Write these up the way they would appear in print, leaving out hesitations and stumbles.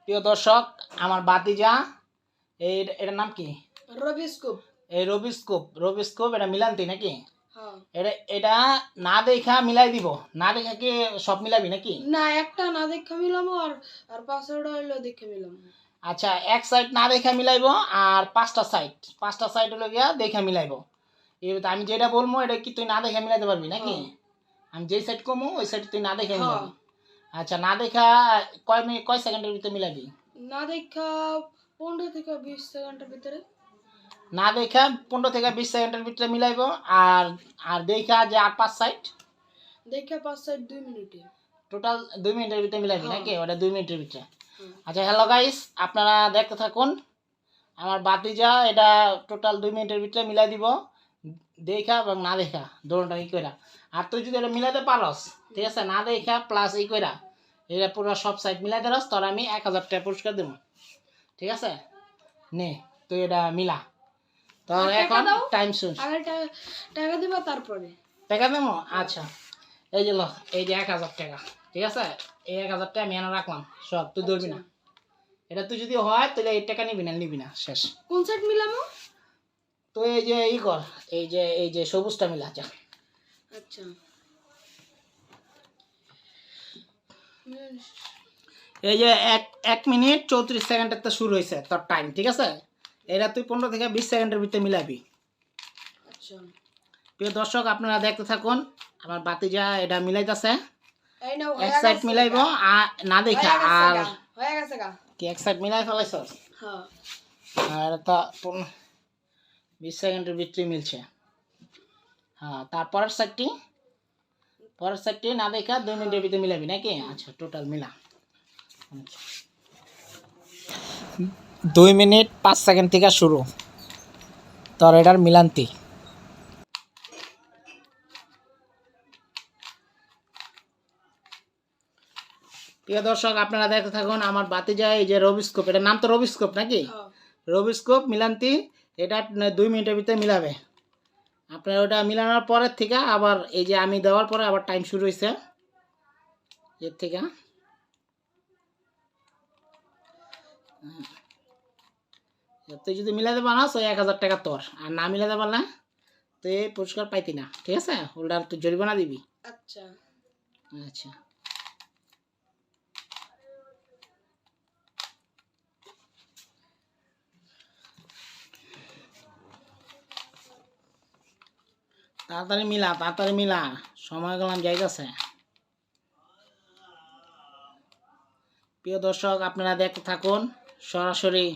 প্রিয় দর্শক, আমার বাতিজা এটার নাম কি? রবিস্কোপ। এই রবিস্কোপ এটা মিলান্তি নাকি? হ্যাঁ। এটা না দেখা মিলাই দিব, না দেখা কি সব মিলাবি নাকি? না, একটা না দেখা মিলাবো আর পাঁচটা হইলো দেখে মিলাবো। আচ্ছা, এক সাইড না দেখা মিলাইবো আর পাঁচটা সাইড হলো গিয়া দেখা মিলাইবো। এবার আমি যেটা বলবো এটা কি তুই না দেখা মিলাইতে পারবি নাকি? আমি যেই সাইড কমু ওই সাইড তুই না দেখা মিলাবি। আচ্ছা, না দেখা কয় সেকেন্ডের ভিতরে মিলাবি? না দেখা 15 থেকে 20 সেকেন্ডের ভিতরে। না দেখা 15 থেকে 20 সেকেন্ডের ভিতরে মিলাইবো। আর দেখা যে আর পাঁচ সাইড দেখা 5 সাইড 2 মিনিটে। টোটাল 2 মিনিটের ভিতরে মিলাবি নাকি? ওটা 2 মিনিটের ভিতরে। আচ্ছা, হ্যালো গাইস, আপনারা দেখতে থাকুন। আমার বাতিজা এটা টোটাল 2 মিনিটের ভিতরে মিলাই দিব, দেখা এবং না দেখা দোনোটা ই কইরা। আর তুই যদি এটা মিলাইতে পারস, ঠিক আছে, না দেখা প্লাস ই কইরা এটা পুরো সব সাইড মিলাইতে পারস, তোর আমি 1000 টাকা পুরস্কার দেব। ঠিক আছে, নে তুই এটা মিলা। তোর এখন টাইম শুন। আগে টাকা দিবা তারপরে টাকা দেবো? আচ্ছা, এই যে লো, এই যে 1000 টাকা। ঠিক আছে, এই 1000 টাকা আমি এনে রাখলাম, সব তুই ধরবি না। এটা তুই যদি হয় তাহলে এই টাকা নিবি না, শেষ। কোন সাইড মিলামো? তো এই যে ই কর, এই যে সবুজটা মিলা যা। আচ্ছা, এই যে 1 মিনিট 34 সেকেন্ডের তো শুরু হয়েছে তোর টাইম। ঠিক আছে, এটা তুই 15 থেকে 20 সেকেন্ডের ভিতরে মিলাবি। আচ্ছা প্রিয় দর্শক, আপনারা দেখতে থাকুন। আমার বাতিজা এটা মিলাইতেছে। এই নাও, এক সাইড মিলাইবো আর না দেখা। আর হয়ে গেছে গা কি এক সাইড মিলাই ফেলাইছস? হ্যাঁ। আর তা 20 সেকেন্ডের ভিতরে মিলছে। হ্যাঁ, তারপরের সাইডটি না দেখা 2 মিনিটের ভিতরে মিলাবি নাকি? আচ্ছা, টোটাল মিলা। 2 মিনিট 5 সেকেন্ড থেকে শুরু তোর এটার মিলান্তি। প্রিয় দর্শক, আপনারা দেখতে থাকুন। আমার বাতিজা এই যে রবিস্কোপ, এটার নাম তো রবিস্কোপ নাকি? রবিস্কোপ মিলান্তি এটা 2 মিনিটের ভিতরে মিলাবে। আপনার ওটা মিলানোর পরের থেকে আবার এই যে আমি দেওয়ার পরে আবার টাইম শুরু হয়েছে এর থেকে। তুই যদি মিলাতে পারস ওই 1000 টাকা তোর, আর না মিলাতে পারলে তুই এই পুরস্কার পাইতি না। ঠিক আছে, ওটা তুই জরিমানা দিবি। আচ্ছা আচ্ছা, তাড়াতাড়ি মিলা, সময় গেলাম যাইতেছে। প্রিয় দর্শক, আপনারা দেখতে থাকুন সরাসরি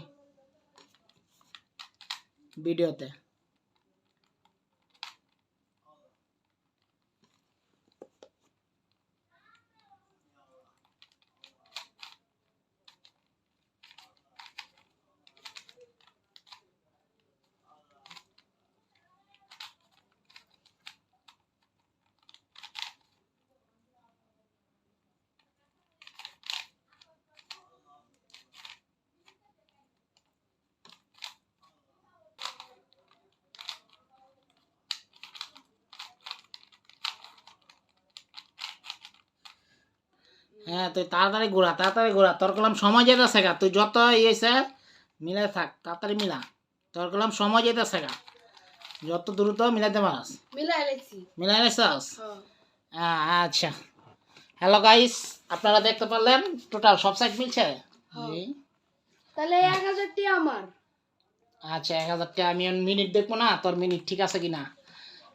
ভিডিওতে। হ্যাঁ, তুই তাড়াতাড়ি ঘোরা, তোর কলাম সময় যেতেছে গা। তুই যত ইয়েছে মিলাই থাক, তাড়াতাড়ি মিলা। তোর কলাম সময় যেতেছে গা, যত দ্রুত মিলাইতে পারস। মিলাই লাইছস? আচ্ছা, হ্যালো গাইস, আপনারা দেখতে পারলেন টোটাল সব সাইড মিলছে। তাহলে 1000 টি আমার। আচ্ছা, 1000 টাকা আমি মিনিট দেখবো না তোর মিনিট ঠিক আছে কিনা।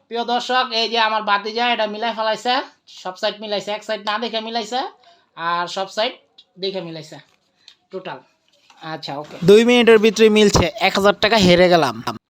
প্রিয় দর্শক, এই যে আমার বাতিজা এটা মিলাই ফেলাইছে, সব সাইড মিলাইছে। এক সাইড না দেখে মিলাইছে আর সব সাইড দেখে মিলাইছে টোটাল। আচ্ছা, ওকে, 2 মিনিটের ভিতরে মিলছে। 1000 টাকা হেরে গেলাম।